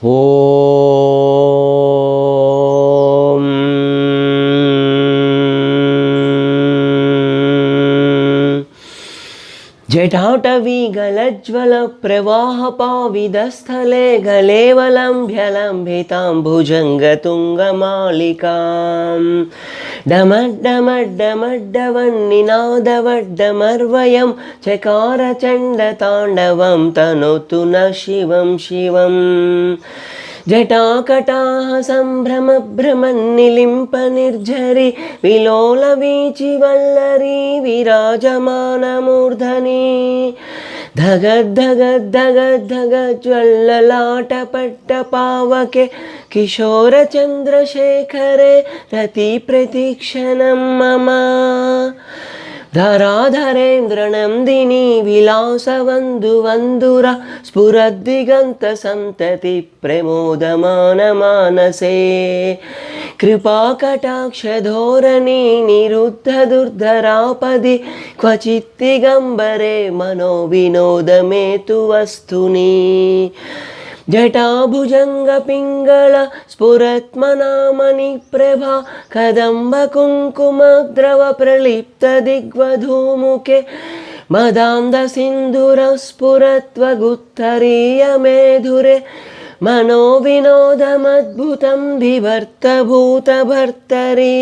ఓం जटाटवीगलज्ज्वलप्रवाहपाविदस्थले गलेवलम्भ्यलम्भिताम्भुजङ्गतुङ्गमालिकां डमड्डमड्डमड्डवन्निनादवड्डमर्वयं चकारचण्डताण्डवं तनोतु नः शिवं शिवम् जटाकटाः सम्भ्रमभ्रमन्निलिम्पनिर्झरि विलोलवीचिवल्लरी विराजमानमूर्धनि धगद्धगद्धगद्धगज्ज्वल्ललाटपट्टपावके किशोरचन्द्रशेखरे रतिप्रतीक्षणं मम धराधरेन्द्रनन्दिनी विलासवन्धुवन्धुरा स्फुरद्दिगन्तसन्तति प्रमोदमानमानसे कृपाकटाक्षधोरणी निरुद्धदुर्धरापदि क्वचित्तिगम्बरे मनोविनोदमेतु वस्तुनि जटाभुजङ्गपिङ्गळ स्फुरत्मनामणिप्रभा कदम्बकुङ्कुमद्रवप्रलिप्तदिग्वधूमुखे मदान्धसिन्धुरस्फुरत्वगुत्थरीयमेधुरे मनोविनोदमद्भुतं बिभर्तभूतभर्तरी